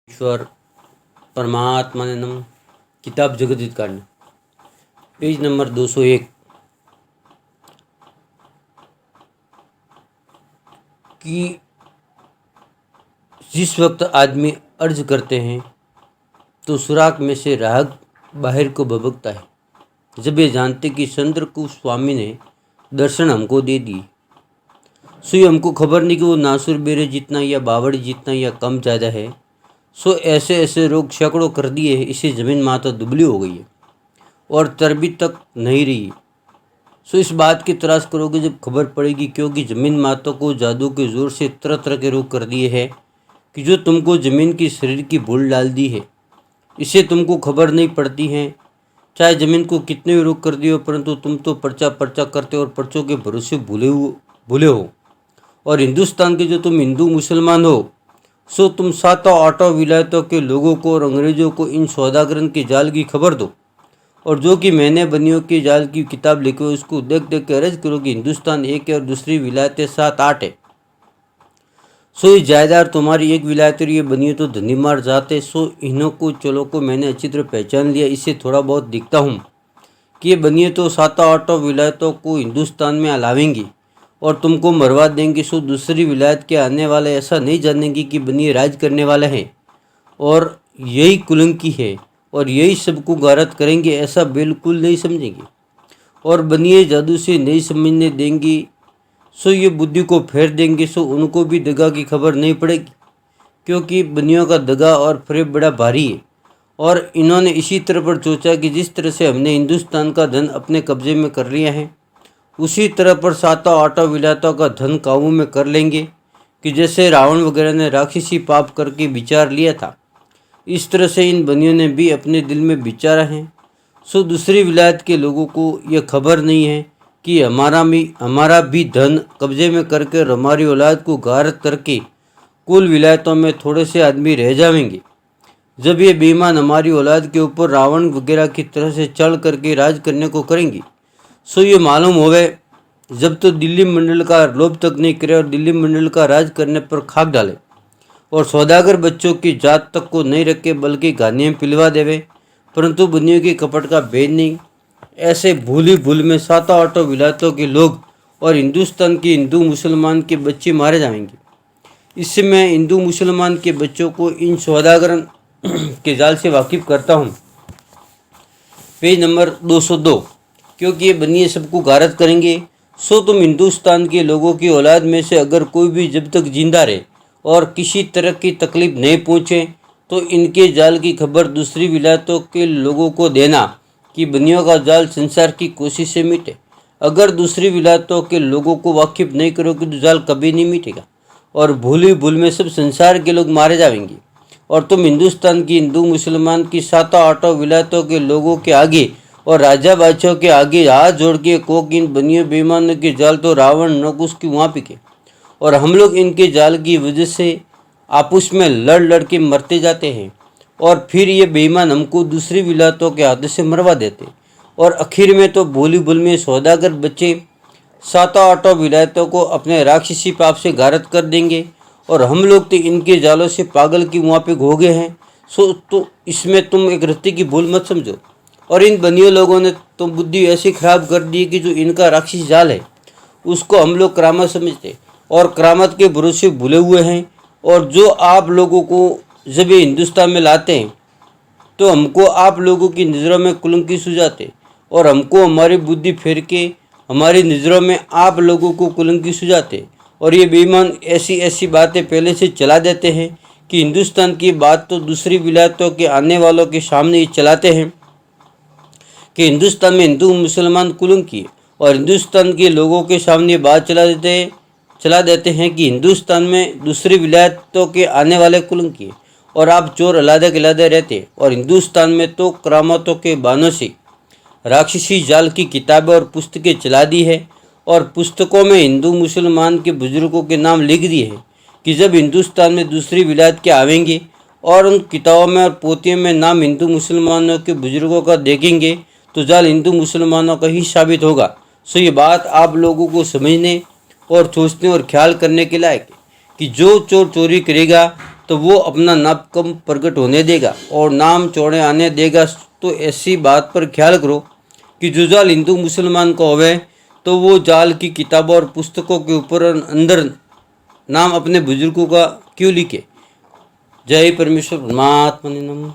ईश्वर परमात्मा ने नम। किताब जगत कांड, पेज नंबर 201। कि जिस वक्त आदमी अर्ज करते हैं तो सुराख में से राग बाहर को भभकता है, जब ये जानते कि चंद्र स्वामी ने दर्शन हमको दे दिए। सो ये हमको खबर नहीं कि वो नासुर बेरे जितना या बावड़ी जितना या कम ज़्यादा है। सो ऐसे ऐसे रोग सैकड़ों कर दिए हैं, इससे ज़मीन माता दुबली हो गई है और तरबी तक नहीं रही है। सो इस बात की तलाश करोगे जब खबर पड़ेगी, क्योंकि ज़मीन माता को जादू के ज़ोर से तरह तरह के रोग कर दिए हैं कि जो तुमको ज़मीन की शरीर की भूल डाल दी है, इससे तुमको खबर नहीं पड़ती है। चाहे ज़मीन को कितने भी रोग कर दिए हो, परंतु तुम तो पर्चा पर्चा करते और पर्चों के भरोसे भूले हो। और हिंदुस्तान के जो तुम हिंदू मुसलमान हो, सो तुम सातों आठों विलायतों के लोगों को और अंग्रेज़ों को इन सौदागरन के जाल की खबर दो, और जो कि मैंने बनियों के जाल की किताब लिखी हो उसको देख देख के अर्ज करो कि हिंदुस्तान एक है और दूसरी विलायतें 7-8 है। सो ये जायदार तुम्हारी एक विलायत और ये बनिए तो धनी मार जाते। सो इन्हों को चलो को मैंने अच्छी तरह पहचान लिया, इससे थोड़ा बहुत दिखता हूँ कि ये बनिए तो सातों आठों विलायतों को हिंदुस्तान में अलावेंगी और तुमको मरवा देंगे। सो दूसरी विलायत के आने वाले ऐसा नहीं जानेंगे कि बनिए राज करने वाले हैं और यही कुलंकी है और यही सबको गारत करेंगे, ऐसा बिल्कुल नहीं समझेंगे और बनिए जादू से नहीं समझने देंगी। सो ये बुद्धि को फेर देंगे। सो उनको भी दगा की खबर नहीं पड़ेगी, क्योंकि बनियों का दगा और फरेब बड़ा भारी है। और इन्होंने इसी तरह पर सोचा कि जिस तरह से हमने हिंदुस्तान का धन अपने कब्जे में कर लिया है, उसी तरह पर सातों आठों विलायतों का धन काबू में कर लेंगे, कि जैसे रावण वगैरह ने राक्षसी पाप करके विचार लिया था, इस तरह से इन बनियों ने भी अपने दिल में विचारा है। सो दूसरी विलायत के लोगों को यह खबर नहीं है कि हमारा भी धन कब्जे में करके और हमारी औलाद को गारत करके कुल विलायतों में थोड़े से आदमी रह जाएंगे। जब ये बेईमान हमारी औलाद के ऊपर रावण वगैरह की तरह से चढ़ करके राज करने को करेंगी, सो ये मालूम होवे जब तो दिल्ली मंडल का लोभ तक नहीं करे और दिल्ली मंडल का राज करने पर खाक डाले और सौदागर बच्चों की जात तक को नहीं रखे बल्कि गानियाँ पिलवा देवे, परंतु बनियों की कपट का भेद नहीं। ऐसे भूली भूल में सातों आठों विलायतों के लोग और हिंदुस्तान के हिंदू मुसलमान के बच्चे मारे जाएंगे। इससे मैं हिंदू मुसलमान के बच्चों को इन सौदागरन के जाल से वाकिफ करता हूँ। Page number 202। क्योंकि ये बनिए सबको गारत करेंगे। सो तुम हिंदुस्तान के लोगों की औलाद में से अगर कोई भी जब तक जिंदा रहे और किसी तरह की तकलीफ नहीं पहुँचे, तो इनके जाल की खबर दूसरी विलायतों के लोगों को देना कि बनियों का जाल संसार की कोशिश से मिटे। अगर दूसरी विलायतों के लोगों को वाकिफ नहीं करोगे तो जाल कभी नहीं मिटेगा और भूल भूल में सब संसार के लोग मारे जाएंगे और तुम हिंदुस्तान की हिंदू मुसलमान की सातों आठों विलायतों के लोगों के आगे और राजा बादशाह के आगे हाथ जोड़ के कोक इन बनियों बेईमानों के जाल तो रावण नकुश की वहाँ पिके और हम लोग इनके जाल की वजह से आपस में लड़ लड़ के मरते जाते हैं और फिर ये बेईमान हमको दूसरी विलायतों के हाथ से मरवा देते और आखिर में तो भोली भूल में सौदागर बच्चे सातों आठों विलायतों को अपने राक्षसी पाप से गारत कर देंगे और हम लोग तो इनके जालों से पागल की वहाँ पे हो गए हैं। सो तो इसमें तुम एक रत्ती की भूल मत समझो। और इन बनियों लोगों ने तो बुद्धि ऐसी खराब कर दी कि जो इनका राक्षसी जाल है उसको हम लोग करामत समझते और करामत के भरोसे भूले हुए हैं। और जो आप लोगों को जब ये हिंदुस्तान में लाते हैं तो हमको आप लोगों की नज़रों में कुलंकी सुझाते और हमको हमारी बुद्धि फेर के हमारी नज़रों में आप लोगों को कुलंकी सुझाते और ये बेईमान ऐसी ऐसी बातें पहले से चला देते हैं कि हिंदुस्तान की बात तो दूसरी विलायतों के आने वालों के सामने ही चलाते हैं कि हिंदुस्तान में हिंदू मुसलमान कुलंकी और हिंदुस्तान के लोगों के सामने बात चला देते हैं कि हिंदुस्तान में दूसरी विलायतों के आने वाले कुलंकी और आप चोर अलादे गिलादे रहते और हिंदुस्तान में तो करामतों के बानों से राक्षसी जाल की किताबें और पुस्तकें चला दी है और पुस्तकों में हिंदू मुसलमान के बुजुर्गों के नाम लिख दिए हैं कि जब हिंदुस्तान में दूसरी विलायत के आवेंगे और उन किताबों में और पोतियों में नाम हिंदू मुसलमानों के बुजुर्गों का देखेंगे तो जाल हिंदू मुसलमानों का ही साबित होगा। सो ये बात आप लोगों को समझने और सोचने और ख्याल करने के लायक है कि जो चोर चोरी करेगा तो वो अपना नाप कम प्रकट होने देगा और नाम चौड़े आने देगा। तो ऐसी बात पर ख्याल करो कि जो जाल हिंदू मुसलमान को होवे तो वो जाल की किताबों और पुस्तकों के ऊपर अंदर नाम अपने बुजुर्गों का क्यों लिखे। जय परमेश्वर परमात्मा ने नमः।